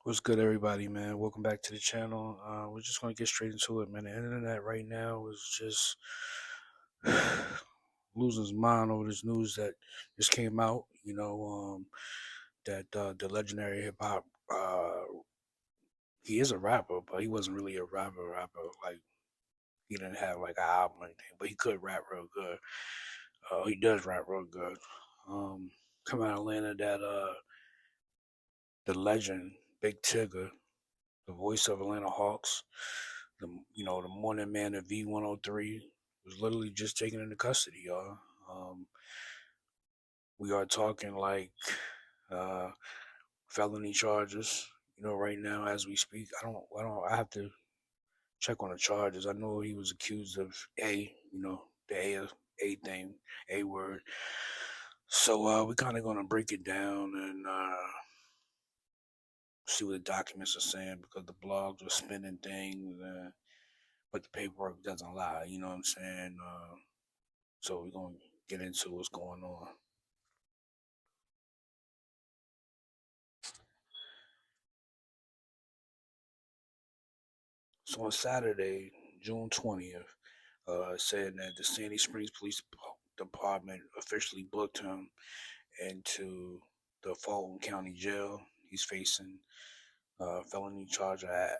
What's good, everybody, man? Welcome back to the channel. We're just gonna get straight into it, man. The internet right now is just losing his mind over this news that just came out. That the legendary hip hop, he is a rapper, but he wasn't really a rapper. Like he didn't have like an album or anything, but he could rap real good. He does rap real good. Um, Come out of Atlanta, that the legend, Big Tigger, the voice of Atlanta Hawks, the morning man of V103 was literally just taken into custody, y'all. Um, we are talking like uh, felony charges. Right now as we speak, I have to check on the charges. I know he was accused of the A thing, A word. So we're kind of gonna break it down and see what the documents are saying because the blogs are spinning things. But the paperwork doesn't lie. You know what I'm saying? So we're gonna get into what's going on. So on Saturday, June 20th, said that the Sandy Springs Police Department officially booked him into the Fulton County Jail. He's facing felony charge at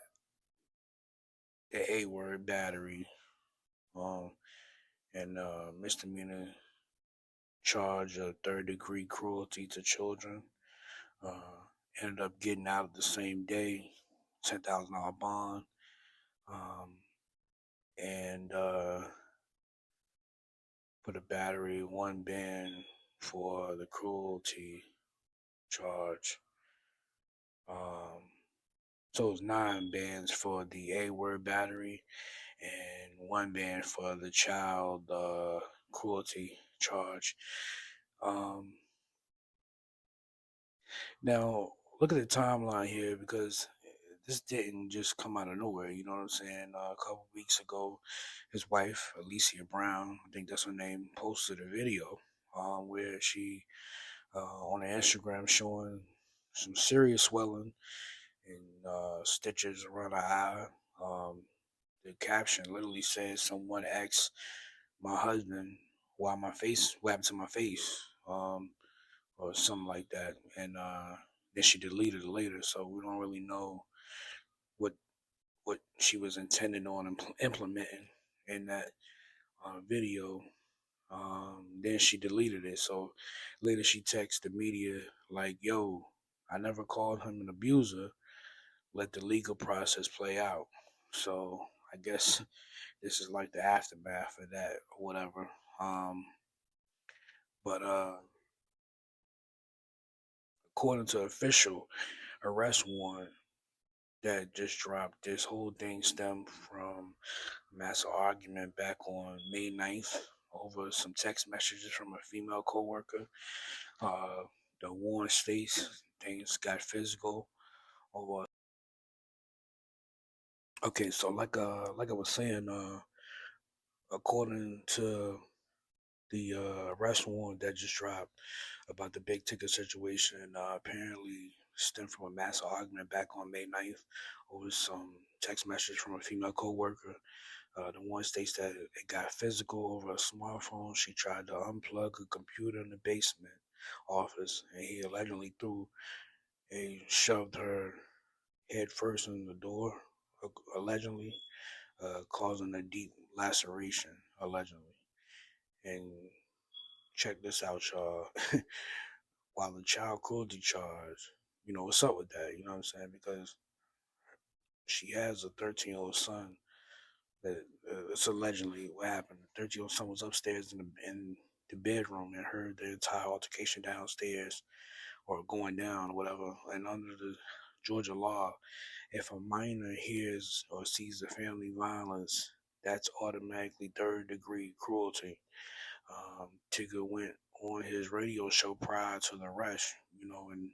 the A word battery, um, and misdemeanor charge of third-degree cruelty to children. Uh, Ended up getting out the same day, $10,000 bond, um, and for the battery, one ban for the cruelty charge. Um, so it's 9 bans for the A word battery and one ban for the child cruelty charge. Um, Now, look at the timeline here because this didn't just come out of nowhere. You know what I'm saying? A couple weeks ago, his wife, Alicia Brown, I think that's her name, posted a video where she on her Instagram showing some serious swelling and stitches around her eye. Um, the caption literally says, "Someone asked my husband what happened to my face." Or something like that. And then she deleted it later, so we don't really know what what she was intending on implementing in that video. Then she deleted it. So later she texted the media like, "Yo, I never called him an abuser. Let the legal process play out." So I guess this is like the aftermath of that or whatever. But according to official arrest warrant that just dropped. This whole thing stemmed from a massive argument back on May 9th over some text messages from a female coworker. Uh, the Warren States things got physical over. Okay, so like I was saying, according to the arrest warrant that just dropped about the big ticket situation, apparently stemmed from a massive argument back on May 9th over some text message from a female coworker. The one states that it got physical over a smartphone. She tried to unplug a computer in the basement office, and he allegedly threw and shoved her head first in the door, allegedly, causing a deep laceration, allegedly. And check this out, y'all. While the child cruelty charge, what's up with that? You know what I'm saying? Because she has a 13-year-old son. That it's allegedly what happened. The 13-year-old son was upstairs in the bedroom and heard the entire altercation downstairs or going down or whatever. And under the Georgia law, if a minor hears or sees the family violence, that's automatically third-degree cruelty. Tigger went on his radio show prior to the arrest, and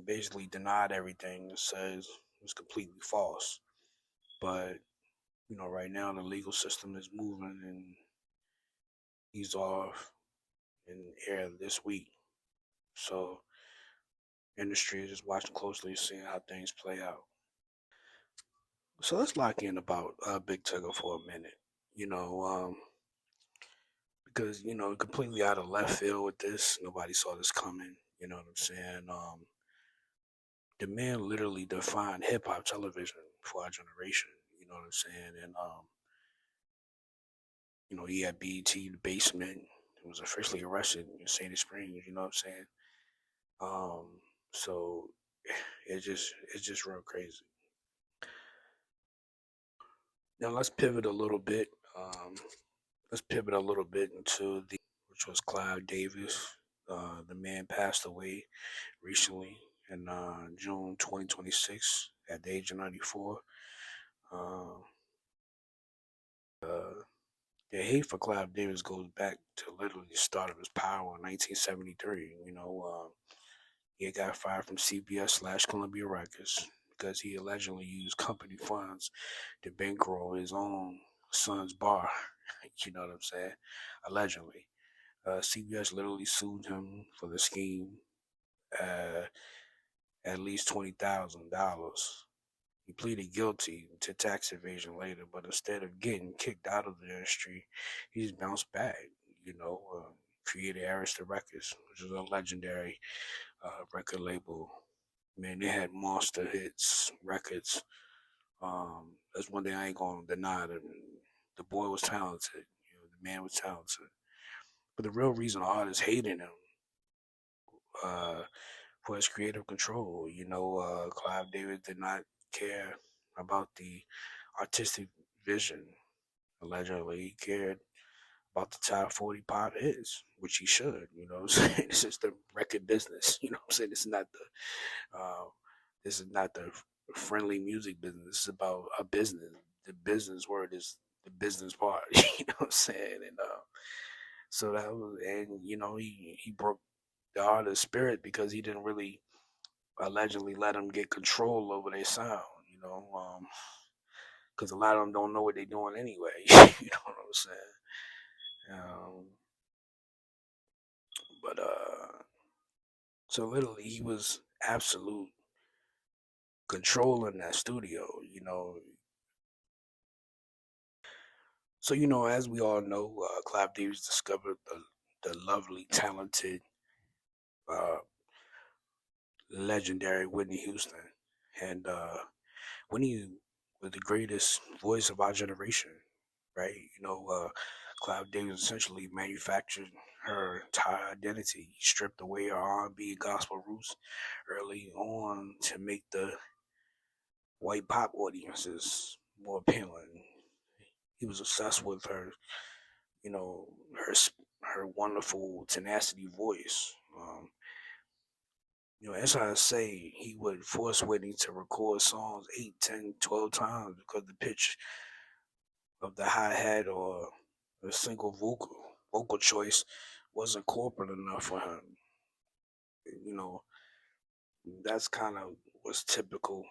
basically denied everything and says it was completely false. But right now the legal system is moving and he's off in air this week. So industry, just watching closely, seeing how things play out. So let's lock in about Big Tigger for a minute. You know, because completely out of left field with this, nobody saw this coming. You know what I'm saying? The man literally defined hip hop television for our generation. You know what I'm saying? And he had BET the basement. He was officially arrested in Sandy Springs. You know what I'm saying? Um, so it's just real crazy. Now let's pivot a little bit. Let's pivot a little bit into which was Clive Davis. The man passed away recently in June 2026 at the age of 94. Uh, uh, the hate for Clive Davis goes back to literally the start of his power in 1973. He got fired from CBS / Columbia Records because he allegedly used company funds to bankroll his own son's bar. You know what I'm saying? Allegedly. CBS literally sued him for the scheme uh, at least $20,000. He pleaded guilty to tax evasion later, but instead of getting kicked out of the industry, he's bounced back. Created Arista Records, which is a legendary record label. Man, they had monster hits records. That's one thing I ain't gonna deny. The boy was talented. The man was talented. But the real reason artists hated him uh, for his creative control. Clive Davis did not care about the artistic vision. Allegedly, he cared about the top 40 pop hits, which he should. You know what I'm saying? This is the record business. You know what I'm saying? Uh, this is not the friendly music business. This is about a business. The business word is the business part. You know what I'm saying? And so that was, and he broke the artist's spirit because he didn't really allegedly let them get control over their sound. Because a lot of them don't know what they're doing anyway. You know what I'm saying? Um, but so literally, he was absolute control in that studio. So as we all know, Clive Davis discovered the lovely, talented, uh, legendary Whitney Houston, and Whitney was the greatest voice of our generation, right? Clive Davis essentially manufactured her entire identity. He stripped away her R&B and gospel roots early on to make the white pop audiences more appealing. He was obsessed with her, you know, her her wonderful tenacity voice. As I say, he would force Whitney to record songs 8, 10, 12 times because the pitch of the hi hat or a single vocal choice wasn't corporate enough for him. You know, that's kind of what's typical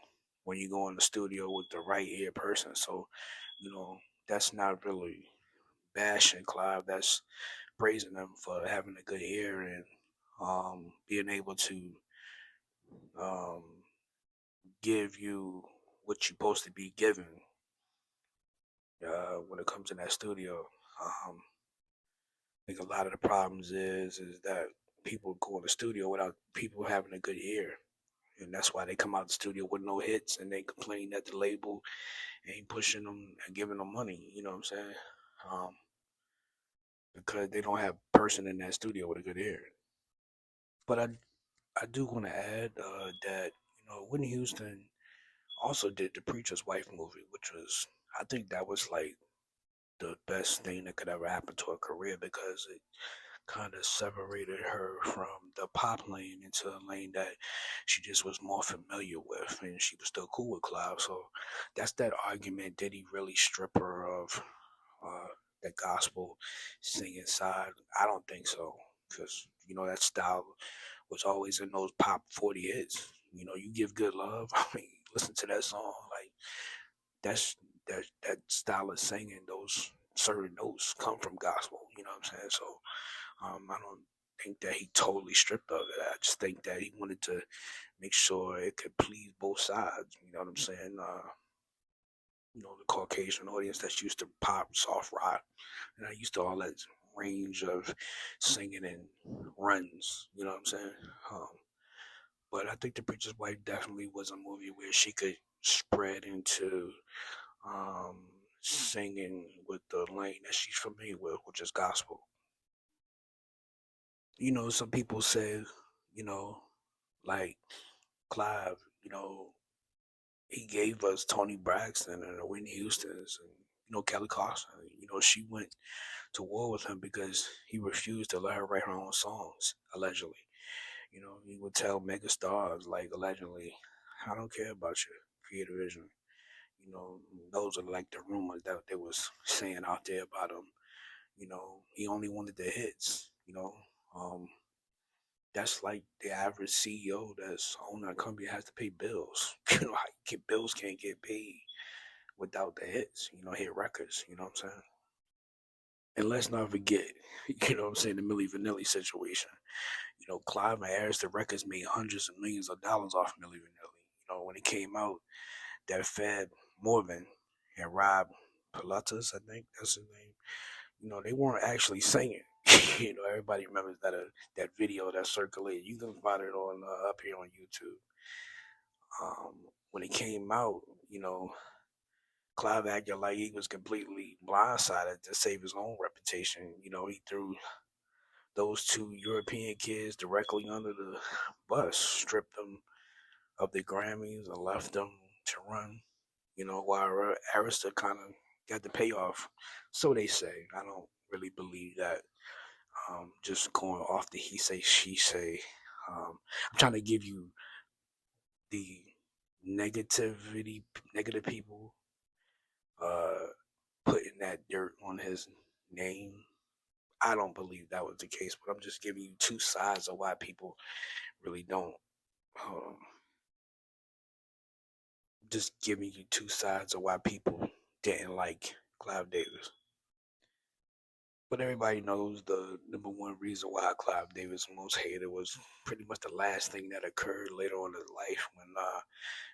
when you go in the studio with the right ear person. So, you know, that's not really bashing Clive. That's praising him for having a good ear and being able to um, give you what you're supposed to be given when it comes in that studio. I think a lot of the problems is that people go in the studio without people having a good ear. And that's why they come out the studio with no hits and they complain that the label ain't pushing them and giving them money. You know what I'm saying? Um, because they don't have a person in that studio with a good ear. But I do want to add that Whitney Houston also did the Preacher's Wife movie, which was I think that was like the best thing that could ever happen to her career because it kind of separated her from the pop lane into a lane that she just was more familiar with, and she was still cool with Clive. So that's that argument. Did he really strip her of uh, the gospel singing side? I don't think so, because that style was always in those pop 40 hits. You give good love. I mean, listen to that song. Like that's that style of singing. Those certain notes come from gospel. You know what I'm saying? So I don't think that he totally stripped of it. I just think that he wanted to make sure it could please both sides. You know what I'm saying? The Caucasian audience that's used to pop, soft rock, and I used to all that range of singing and runs. You know what I'm saying? Um, but I think The Preacher's Wife definitely was a movie where she could spread into um, singing with the lane that she's familiar with, which is gospel. Some people say, you know, like Clive, he gave us Tony Braxton and the Whitney Houstons and Kelly Clarkson. She went to war with him because he refused to let her write her own songs. Allegedly, he would tell mega stars like allegedly, "I don't care about your creative vision." Those are like the rumors that they was saying out there about him. He only wanted the hits. Um, that's like the average CEO that's owning a company has to pay bills. Bills can't get paid without the hits, hit records, you know what I'm saying? And let's not forget, what I'm saying, the Milli Vanilli situation. Clive and Aerosmith Records made hundreds of millions of dollars off Milli Vanilli. When it came out, that Fed Morvan and Rob Pilatus, I think that's his name, they weren't actually singing. Everybody remembers that video that circulated. You can find it on up here on YouTube. When it came out, Clive acted like he was completely blindsided to save his own reputation. He threw those two European kids directly under the bus, stripped them of the Grammys, and left them to run. While Arista kind of got the payoff. So they say. I don't really believe that. Just going off the he say, she say. I'm trying to give you the negative people uh, putting that dirt on his name. I don't believe that was the case, but I'm just giving you two sides of why people really don't. Um, just giving you two sides of why people didn't like Clive Davis. But everybody knows the number one reason why Clive Davis was most hated was pretty much the last thing that occurred later on in his life when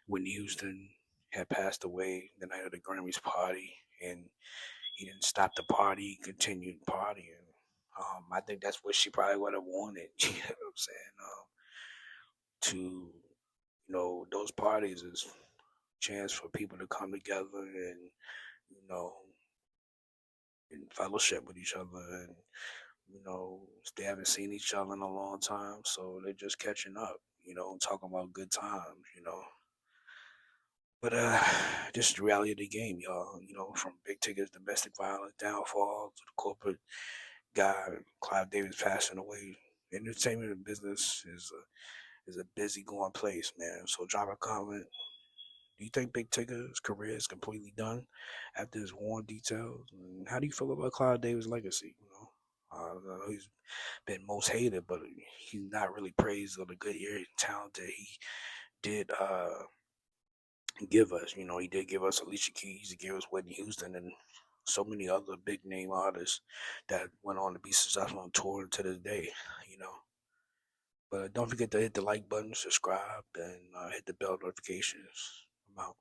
Whitney Houston had passed away the night of the Grammys party, and he didn't stop the party; he continued partying. I think that's what she probably would have wanted. You know what I'm saying? To those parties is chance for people to come together and you know and fellowship with each other and they haven't seen each other in a long time, so they're just catching up, talking about good times, But this is the reality of the game, y'all. From Big Tigger's domestic violence downfall to the corporate guy Clive Davis passing away. Entertainment business is a busy going place, man. So drop a comment. Do you think Big Tigger's career is completely done after his war details? And how do you feel about Clive Davis' legacy? I know he's been most hated, but he's not really praised on the good ear and talent that he did give us. He did give us Alicia Keys, he gave us Whitney Houston, and so many other big name artists that went on to be successful on tour to this day. You know, but don't forget to hit the like button, subscribe, and hit the bell notifications. I'm out.